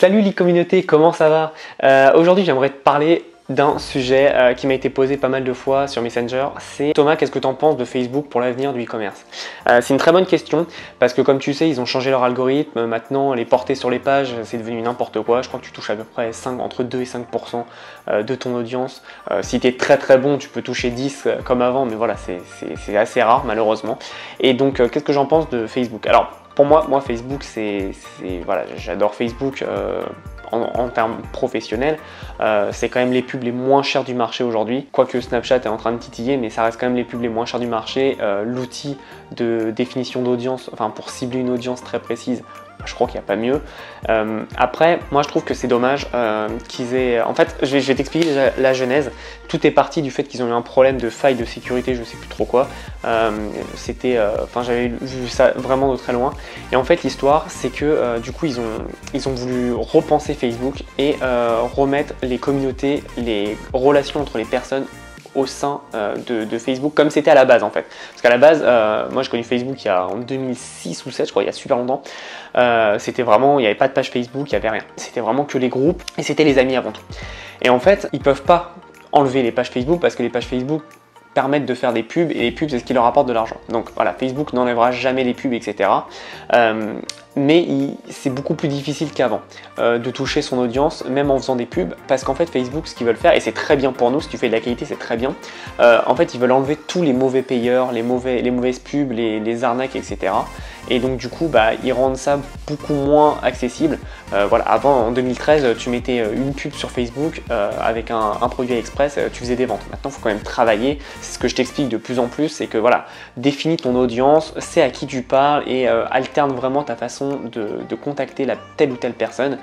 Salut les communautés, comment ça va? Aujourd'hui j'aimerais te parler d'un sujet qui m'a été posé pas mal de fois sur Messenger. C'est Thomas, qu'est-ce que tu en penses de Facebook pour l'avenir du e-commerce? C'est une très bonne question parce que comme tu sais ils ont changé leur algorithme. Maintenant les portées sur les pages c'est devenu n'importe quoi. Je crois que tu touches à peu près entre 2 et 5% de ton audience. Si tu es très très bon tu peux toucher 10 comme avant, mais voilà c'est assez rare malheureusement. Et donc qu'est-ce que j'en pense de Facebook? Alors pour moi Facebook voilà, j'adore Facebook en termes professionnels. C'est quand même les pubs les moins chères du marché aujourd'hui, quoique Snapchat est en train de titiller, mais ça reste quand même les pubs les moins chères du marché. L'outil de définition d'audience, enfin pour cibler une audience très précise, je crois qu'il n'y a pas mieux. Après, moi je trouve que c'est dommage qu'ils aient... En fait, je vais t'expliquer la genèse. Tout est parti du fait qu'ils ont eu un problème de faille de sécurité, je sais plus trop quoi. J'avais vu ça vraiment de très loin. Et en fait, l'histoire, c'est que du coup, ils ont voulu repenser Facebook et remettre les communautés, les relations entre les personnes au sein de Facebook comme c'était à la base en fait. Parce qu'à la base, moi j'ai connu Facebook en 2006 ou 2007, je crois, il y a super longtemps. C'était vraiment, il n'y avait pas de page Facebook, il n'y avait rien. C'était vraiment que les groupes et c'était les amis avant tout. Et en fait, ils peuvent pas enlever les pages Facebook parce que les pages Facebook permettent de faire des pubs et les pubs c'est ce qui leur apporte de l'argent. Donc voilà, Facebook n'enlèvera jamais les pubs, etc. Mais c'est beaucoup plus difficile qu'avant de toucher son audience, même en faisant des pubs, parce qu'en fait Facebook, ce qu'ils veulent faire, et c'est très bien pour nous, si tu fais de la qualité, c'est très bien, en fait ils veulent enlever tous les mauvais payeurs, les mauvaises pubs, les arnaques, etc. Et donc du coup, ils rendent ça beaucoup moins accessible. Voilà, avant, en 2013, tu mettais une pub sur Facebook avec un produit express, tu faisais des ventes. Maintenant, il faut quand même travailler. C'est ce que je t'explique de plus en plus, c'est que voilà, définis ton audience, sais à qui tu parles et alterne vraiment ta façon de contacter telle ou telle personne.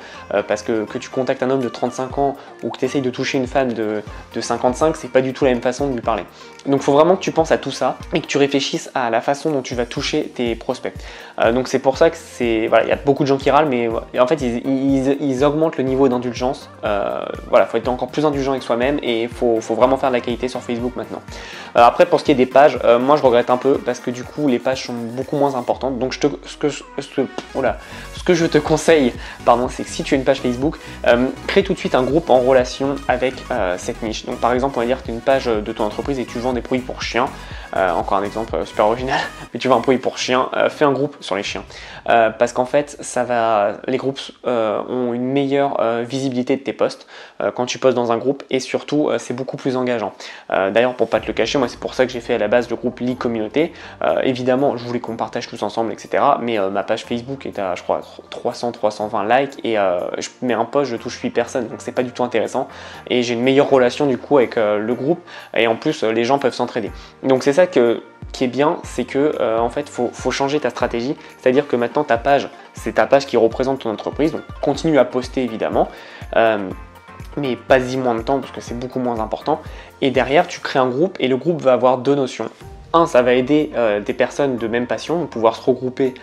Parce que tu contactes un homme de 35 ans ou que tu essayes de toucher une femme de 55, c'est pas du tout la même façon de lui parler. Donc il faut vraiment que tu penses à tout ça et que tu réfléchisses à la façon dont tu vas toucher tes prospects. Donc c'est pour ça que voilà, il y a beaucoup de gens qui râlent, mais en fait ils augmentent le niveau d'indulgence. Voilà, faut être encore plus indulgent avec soi-même et il faut vraiment faire de la qualité sur Facebook maintenant. Après pour ce qui est des pages, moi je regrette un peu parce que du coup les pages sont beaucoup moins importantes. Donc ce que je te conseille, c'est que si tu as une page Facebook, crée tout de suite un groupe en relation avec cette niche. Donc par exemple on va dire que tu as une page de ton entreprise et tu vends des produits pour chiens. Encore un exemple super original, mais tu vends un produit pour chiens, fais un groupe sur les chiens. Parce qu'en fait, les groupes ont une meilleure visibilité de tes posts quand tu postes dans un groupe et surtout, c'est beaucoup plus engageant. D'ailleurs, pour pas te le cacher, moi c'est pour ça que j'ai fait à la base le groupe League Communauté. Évidemment, je voulais qu'on partage tous ensemble, etc. Mais ma page Facebook est à, je crois, 300-320 likes et je mets un post, je touche 8 personnes, donc c'est pas du tout intéressant. Et j'ai une meilleure relation du coup avec le groupe et en plus, les gens peuvent s'entraider. Donc c'est ça qui est bien, c'est que en fait faut changer ta stratégie, c'est-à-dire que maintenant ta page, c'est ta page qui représente ton entreprise, donc continue à poster évidemment, mais pas-y moins de temps parce que c'est beaucoup moins important. Et derrière tu crées un groupe et le groupe va avoir deux notions. Un, ça va aider des personnes de même passion, de pouvoir se regrouper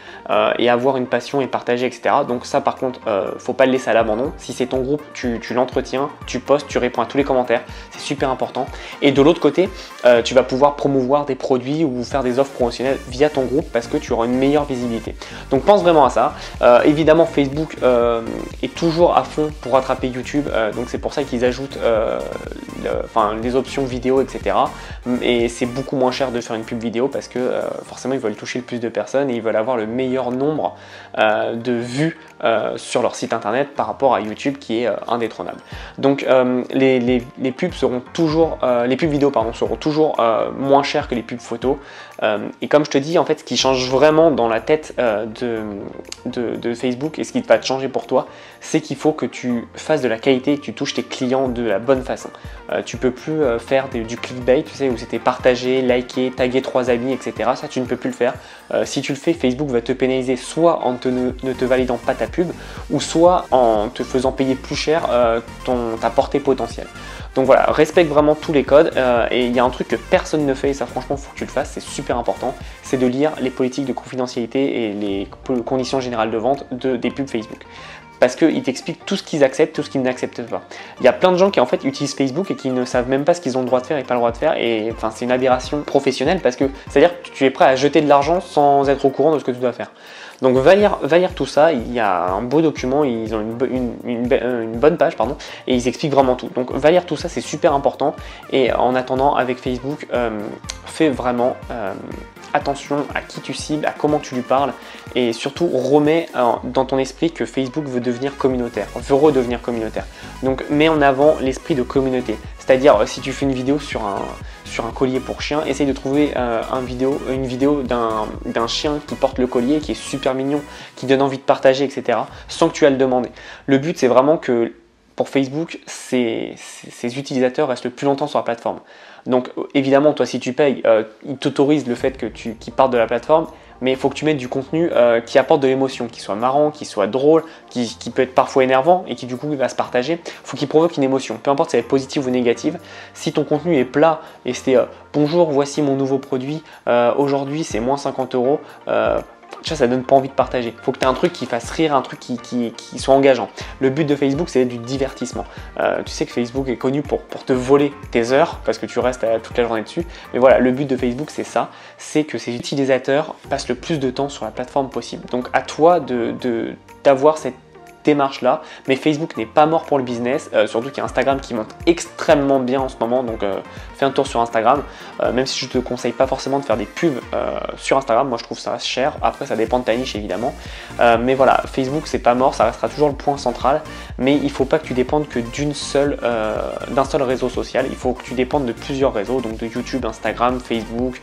et avoir une passion et partager, etc. Donc ça par contre, faut pas le laisser à l'abandon. Si c'est ton groupe, tu l'entretiens, tu postes, tu réponds à tous les commentaires, c'est super important. Et de l'autre côté, tu vas pouvoir promouvoir des produits ou faire des offres promotionnelles via ton groupe parce que tu auras une meilleure visibilité. Donc pense vraiment à ça. Évidemment, Facebook est toujours à fond pour rattraper YouTube, donc c'est pour ça qu'ils ajoutent les options vidéo, etc. Et c'est beaucoup moins cher de faire une pub vidéo parce que forcément ils veulent toucher le plus de personnes et ils veulent avoir le meilleur nombre de vues sur leur site internet par rapport à YouTube qui est indétrônable. Donc les pubs seront toujours, les pubs vidéo seront toujours moins chères que les pubs photos. Et comme je te dis, en fait, ce qui change vraiment dans la tête de Facebook et ce qui va te changer pour toi, c'est qu'il faut que tu fasses de la qualité et que tu touches tes clients de la bonne façon. Tu peux plus faire du clickbait, tu sais, où c'était partager, liker, taguer 3 amis, etc. Ça, tu ne peux plus le faire. Si tu le fais, Facebook va te pénaliser soit en ne te validant pas ta pub, ou soit en te faisant payer plus cher ta portée potentielle. Donc voilà, respecte vraiment tous les codes et il y a un truc que personne ne fait et ça franchement il faut que tu le fasses, c'est super important, c'est de lire les politiques de confidentialité et les conditions générales de vente des pubs Facebook. Parce qu'ils t'expliquent tout ce qu'ils acceptent, tout ce qu'ils n'acceptent pas. Il y a plein de gens qui en fait utilisent Facebook et qui ne savent même pas ce qu'ils ont le droit de faire et pas le droit de faire. Et enfin, c'est une aberration professionnelle parce que c'est-à-dire que tu es prêt à jeter de l'argent sans être au courant de ce que tu dois faire. Donc va lire tout ça, il y a un beau document, ils ont une bonne page, pardon, et ils expliquent vraiment tout. Donc va lire tout ça, c'est super important. Et en attendant, avec Facebook, fais vraiment attention à qui tu cibles, à comment tu lui parles, et surtout remets dans ton esprit que Facebook veut devenir communautaire, veut redevenir communautaire. Donc mets en avant l'esprit de communauté, c'est-à-dire si tu fais une vidéo sur un collier pour chien, essaye de trouver une vidéo d'un chien qui porte le collier, qui est super mignon, qui donne envie de partager, etc., sans que tu aies à le demander. Le but, c'est vraiment que pour Facebook, ses utilisateurs restent le plus longtemps sur la plateforme. Donc évidemment, toi si tu payes, ils t'autorisent le fait qu'ils partent de la plateforme, mais il faut que tu mettes du contenu qui apporte de l'émotion, qui soit marrant, qui soit drôle, qui peut être parfois énervant et qui du coup va se partager. Il faut qu'il provoque une émotion, peu importe si elle est positive ou négative. Si ton contenu est plat et c'est bonjour, voici mon nouveau produit, aujourd'hui c'est moins 50 €, ça donne pas envie de partager. Il faut que tu aies un truc qui fasse rire, un truc qui soit engageant. Le but de Facebook, c'est du divertissement. Tu sais que Facebook est connu pour te voler tes heures, parce que tu restes toute la journée dessus. Mais voilà, le but de Facebook, c'est ça, c'est que ses utilisateurs passent le plus de temps sur la plateforme possible. Donc à toi d'avoir cette démarche là, mais Facebook n'est pas mort pour le business, surtout qu'il y a Instagram qui monte extrêmement bien en ce moment, donc fais un tour sur Instagram, même si je te conseille pas forcément de faire des pubs sur Instagram, moi je trouve ça cher, après ça dépend de ta niche évidemment, mais voilà, Facebook c'est pas mort, ça restera toujours le point central, mais il faut pas que tu dépendes que d'un seul réseau social, il faut que tu dépendes de plusieurs réseaux, donc de YouTube, Instagram, Facebook,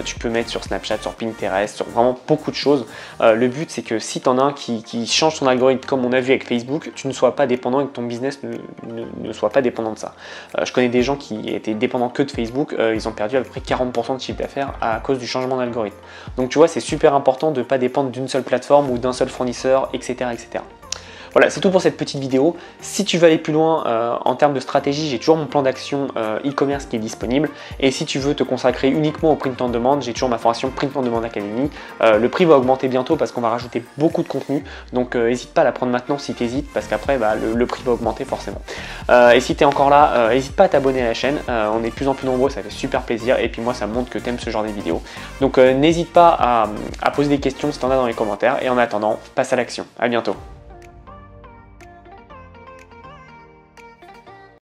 tu peux mettre sur Snapchat, sur Pinterest, sur vraiment beaucoup de choses. Le but c'est que si tu en as un qui change son algorithme comme on a vu avec Facebook, tu ne sois pas dépendant et que ton business ne soit pas dépendant de ça. Je connais des gens qui étaient dépendants que de Facebook, ils ont perdu à peu près 40% de chiffre d'affaires à cause du changement d'algorithme. Donc tu vois, c'est super important de ne pas dépendre d'une seule plateforme ou d'un seul fournisseur, etc., etc. Voilà, c'est tout pour cette petite vidéo. Si tu veux aller plus loin en termes de stratégie, j'ai toujours mon plan d'action e-commerce qui est disponible. Et si tu veux te consacrer uniquement au print on demand, j'ai toujours ma formation Print on Demand Academy. Le prix va augmenter bientôt parce qu'on va rajouter beaucoup de contenu. Donc n'hésite pas à la prendre maintenant si tu hésites, parce qu'après le prix va augmenter forcément. Et si tu es encore là, n'hésite pas à t'abonner à la chaîne. On est de plus en plus nombreux, ça fait super plaisir. Et puis moi, ça me montre que tu aimes ce genre de vidéos. Donc n'hésite pas à poser des questions si tu en as dans les commentaires. Et en attendant, passe à l'action. À bientôt.